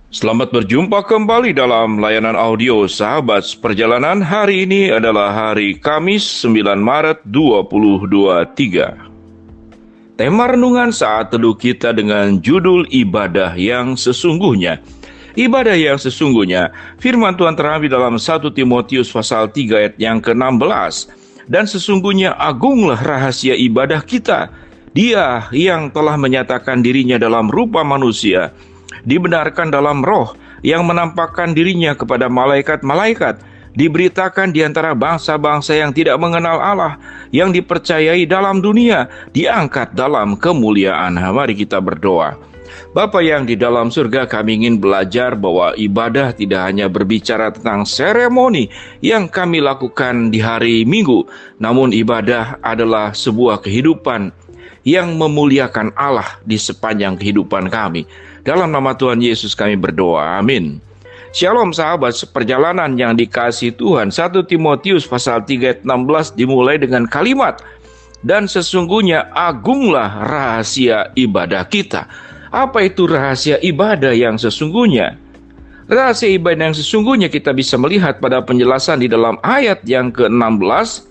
Selamat berjumpa kembali dalam layanan audio Sahabat Perjalanan. Hari ini adalah hari Kamis 9 Maret 2023. Tema renungan saat teduh kita dengan judul Ibadah yang Sesungguhnya. Ibadah yang sesungguhnya, firman Tuhan terambil dalam 1 Timotius pasal 3 ayat yang ke-16. Dan sesungguhnya agunglah rahasia ibadah kita. Dia yang telah menyatakan dirinya dalam rupa manusia, dibenarkan dalam roh, yang menampakkan dirinya kepada malaikat-malaikat, diberitakan di antara bangsa-bangsa yang tidak mengenal Allah, yang dipercayai dalam dunia, diangkat dalam kemuliaan. Mari kita berdoa. Bapa yang di dalam surga, kami ingin belajar bahwa ibadah tidak hanya berbicara tentang seremoni yang kami lakukan di hari Minggu, namun ibadah adalah sebuah kehidupan yang memuliakan Allah di sepanjang kehidupan kami. Dalam nama Tuhan Yesus kami berdoa, amin. Shalom sahabat seperjalanan yang dikasihi Tuhan. 1 Timotius pasal 3 ayat 16 dimulai dengan kalimat, dan sesungguhnya agunglah rahasia ibadah kita. Apa itu rahasia ibadah yang sesungguhnya? Rahasia ibadah yang sesungguhnya kita bisa melihat pada penjelasan di dalam ayat yang ke-16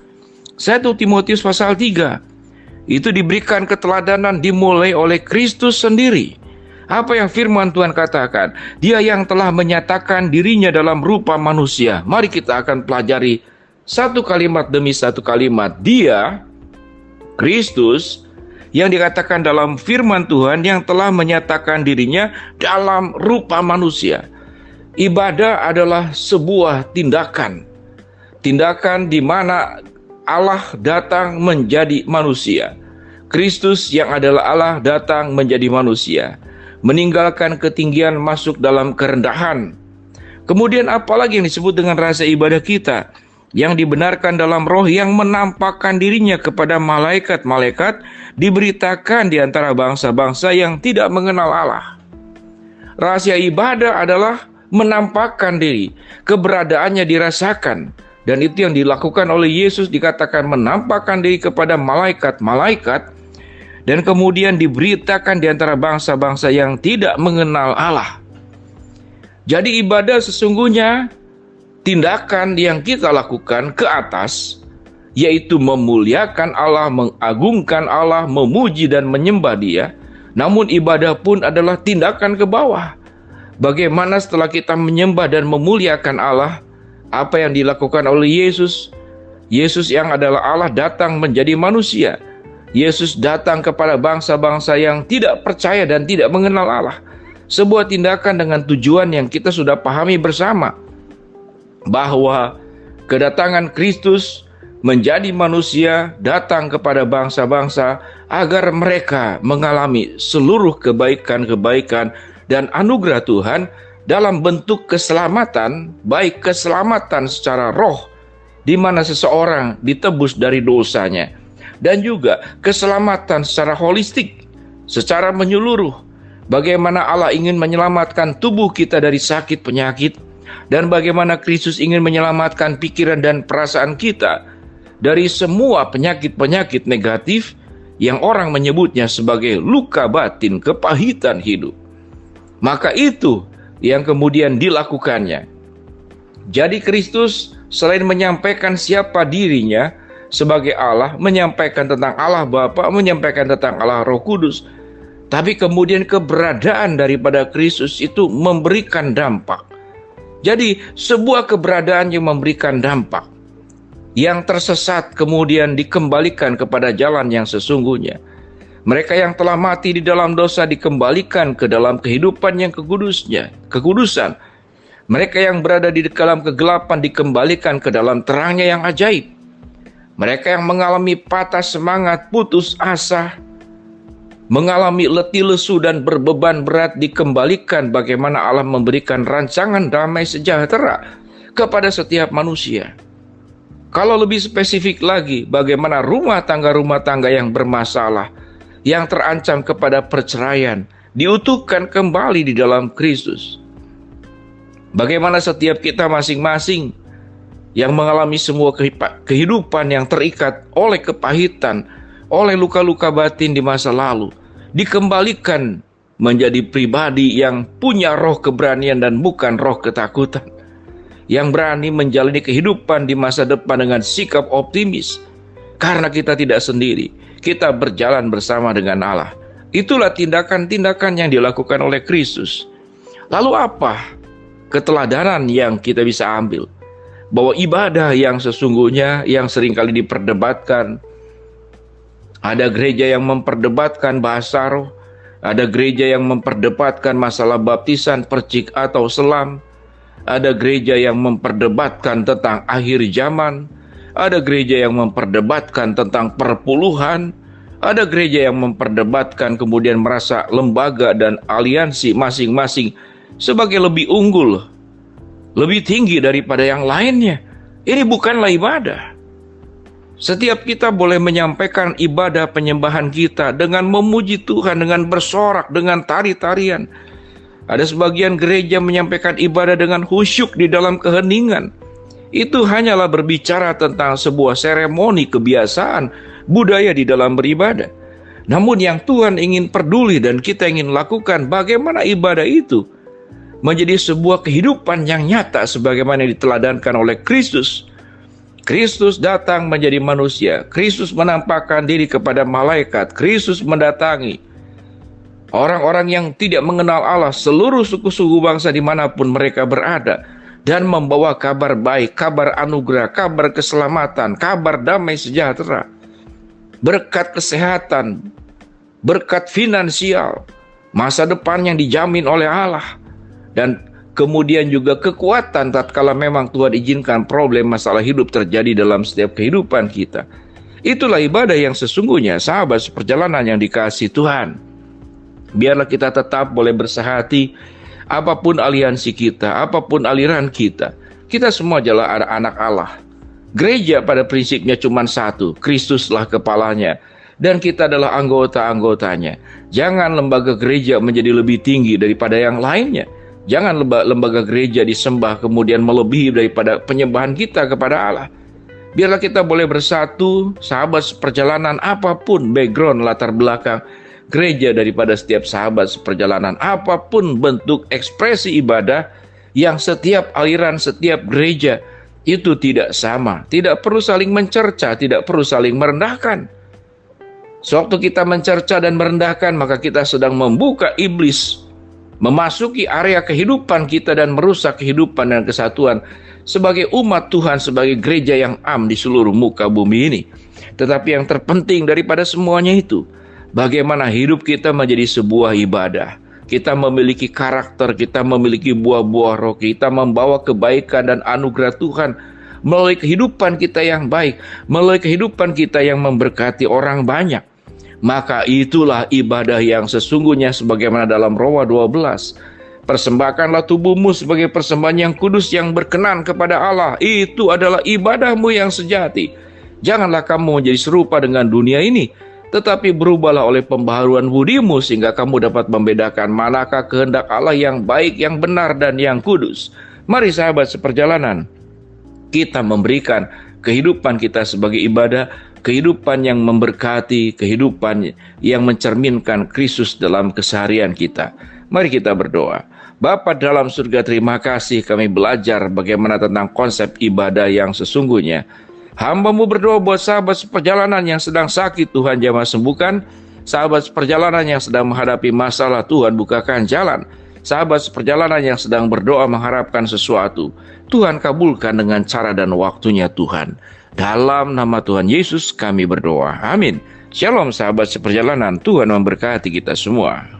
1 Timotius pasal 3. Itu diberikan keteladanan dimulai oleh Kristus sendiri. Apa yang firman Tuhan katakan? Dia yang telah menyatakan dirinya dalam rupa manusia. Mari kita akan pelajari satu kalimat demi satu kalimat. Dia, Kristus, yang dikatakan dalam firman Tuhan yang telah menyatakan dirinya dalam rupa manusia. Ibadah adalah sebuah tindakan. Tindakan di mana Allah datang menjadi manusia. Kristus yang adalah Allah datang menjadi manusia, meninggalkan ketinggian, masuk dalam kerendahan. Kemudian apalagi yang disebut dengan rahasia ibadah kita, yang dibenarkan dalam roh, yang menampakkan dirinya kepada malaikat-malaikat, diberitakan di antara bangsa-bangsa yang tidak mengenal Allah. Rahasia ibadah adalah menampakkan diri, keberadaannya dirasakan, dan itu yang dilakukan oleh Yesus, dikatakan menampakkan diri kepada malaikat-malaikat, dan kemudian diberitakan di antara bangsa-bangsa yang tidak mengenal Allah. Jadi ibadah sesungguhnya tindakan yang kita lakukan ke atas, yaitu memuliakan Allah, mengagungkan Allah, memuji dan menyembah Dia. Namun ibadah pun adalah tindakan ke bawah. Bagaimana setelah kita menyembah dan memuliakan Allah, apa yang dilakukan oleh Yesus? Yesus yang adalah Allah datang menjadi manusia. Yesus datang kepada bangsa-bangsa yang tidak percaya dan tidak mengenal Allah. Sebuah tindakan dengan tujuan yang kita sudah pahami bersama, bahwa kedatangan Kristus menjadi manusia datang kepada bangsa-bangsa agar mereka mengalami seluruh kebaikan-kebaikan dan anugerah Tuhan dalam bentuk keselamatan, baik keselamatan secara roh, di mana seseorang ditebus dari dosanya, dan juga keselamatan secara holistik, secara menyeluruh. Bagaimana Allah ingin menyelamatkan tubuh kita dari sakit penyakit, dan bagaimana Kristus ingin menyelamatkan pikiran dan perasaan kita dari semua penyakit-penyakit negatif yang orang menyebutnya sebagai luka batin, kepahitan hidup. Maka itu yang kemudian dilakukannya. Jadi Kristus selain menyampaikan siapa dirinya sebagai Allah, menyampaikan tentang Allah Bapa, menyampaikan tentang Allah Roh Kudus, tapi kemudian keberadaan daripada Kristus itu memberikan dampak. Jadi sebuah keberadaan yang memberikan dampak. Yang tersesat kemudian dikembalikan kepada jalan yang sesungguhnya. Mereka yang telah mati di dalam dosa dikembalikan ke dalam kehidupan yang kekudusan. Mereka yang berada di dalam kegelapan dikembalikan ke dalam terangnya yang ajaib. Mereka yang mengalami patah semangat, putus asa, mengalami letih lesu dan berbeban berat dikembalikan bagaimana Allah memberikan rancangan damai sejahtera kepada setiap manusia. Kalau lebih spesifik lagi, bagaimana rumah tangga yang bermasalah, yang terancam kepada perceraian, diutuhkan kembali di dalam Kristus. Bagaimana setiap kita masing-masing yang mengalami semua kehidupan yang terikat oleh kepahitan, oleh luka-luka batin di masa lalu, dikembalikan menjadi pribadi yang punya roh keberanian dan bukan roh ketakutan, yang berani menjalani kehidupan di masa depan dengan sikap optimis. Karena kita tidak sendiri, kita berjalan bersama dengan Allah. Itulah tindakan-tindakan yang dilakukan oleh Kristus. Lalu apa keteladanan yang kita bisa ambil? Bahwa ibadah yang sesungguhnya yang seringkali diperdebatkan, ada gereja yang memperdebatkan bahasa roh, ada gereja yang memperdebatkan masalah baptisan, percik atau selam, ada gereja yang memperdebatkan tentang akhir zaman, ada gereja yang memperdebatkan tentang perpuluhan, ada gereja yang memperdebatkan kemudian merasa lembaga dan aliansi masing-masing sebagai lebih unggul, lebih tinggi daripada yang lainnya. Ini bukanlah ibadah. Setiap kita boleh menyampaikan ibadah penyembahan kita dengan memuji Tuhan, dengan bersorak, dengan tari-tarian. Ada sebagian gereja menyampaikan ibadah dengan khusyuk di dalam keheningan. Itu hanyalah berbicara tentang sebuah seremoni, kebiasaan, budaya di dalam beribadah. Namun yang Tuhan ingin peduli dan kita ingin lakukan, bagaimana ibadah itu menjadi sebuah kehidupan yang nyata sebagaimana diteladankan oleh Kristus. Kristus datang menjadi manusia, Kristus menampakkan diri kepada malaikat, Kristus mendatangi orang-orang yang tidak mengenal Allah, seluruh suku-suku bangsa dimanapun mereka berada, dan membawa kabar baik, kabar anugerah, kabar keselamatan, kabar damai sejahtera, berkat kesehatan, berkat finansial, masa depan yang dijamin oleh Allah, dan kemudian juga kekuatan tatkala memang Tuhan izinkan problem masalah hidup terjadi dalam setiap kehidupan kita. Itulah ibadah yang sesungguhnya, sahabat seperjalanan yang dikasihi Tuhan. Biarlah kita tetap boleh bersehati, apapun aliansi kita, apapun aliran kita, kita semua adalah anak Allah. Gereja pada prinsipnya cuma satu, Kristuslah kepalanya, dan kita adalah anggota-anggotanya. Jangan lembaga gereja menjadi lebih tinggi daripada yang lainnya. Jangan lembaga gereja disembah kemudian melebihi daripada penyembahan kita kepada Allah. Biarlah kita boleh bersatu, sahabat seperjalanan apapun background, latar belakang gereja daripada setiap sahabat seperjalanan, apapun bentuk ekspresi ibadah, yang setiap aliran, setiap gereja itu tidak sama. Tidak perlu saling mencerca, tidak perlu saling merendahkan. Sewaktu kita mencerca dan merendahkan, maka kita sedang membuka iblis memasuki area kehidupan kita dan merusak kehidupan dan kesatuan sebagai umat Tuhan, sebagai gereja yang am di seluruh muka bumi ini. Tetapi yang terpenting daripada semuanya itu, bagaimana hidup kita menjadi sebuah ibadah. Kita memiliki karakter, kita memiliki buah-buah roh, kita membawa kebaikan dan anugerah Tuhan melalui kehidupan kita yang baik, melalui kehidupan kita yang memberkati orang banyak. Maka itulah ibadah yang sesungguhnya sebagaimana dalam Roma 12. Persembahkanlah tubuhmu sebagai persembahan yang kudus yang berkenan kepada Allah. Itu adalah ibadahmu yang sejati. Janganlah kamu menjadi serupa dengan dunia ini, tetapi berubahlah oleh pembaharuan budimu sehingga kamu dapat membedakan manakah kehendak Allah yang baik, yang benar, dan yang kudus. Mari sahabat seperjalanan, kita memberikan kehidupan kita sebagai ibadah, kehidupan yang memberkati, kehidupan yang mencerminkan Kristus dalam keseharian kita. Mari kita berdoa. Bapa dalam surga, terima kasih kami belajar bagaimana tentang konsep ibadah yang sesungguhnya. Hamba-Mu berdoa buat sahabat seperjalanan yang sedang sakit, Tuhan jamah sembuhkan. Sahabat seperjalanan yang sedang menghadapi masalah, Tuhan bukakan jalan. Sahabat seperjalanan yang sedang berdoa mengharapkan sesuatu, Tuhan kabulkan dengan cara dan waktunya Tuhan. Dalam nama Tuhan Yesus kami berdoa. Amin. Shalom sahabat seperjalanan, Tuhan memberkati kita semua.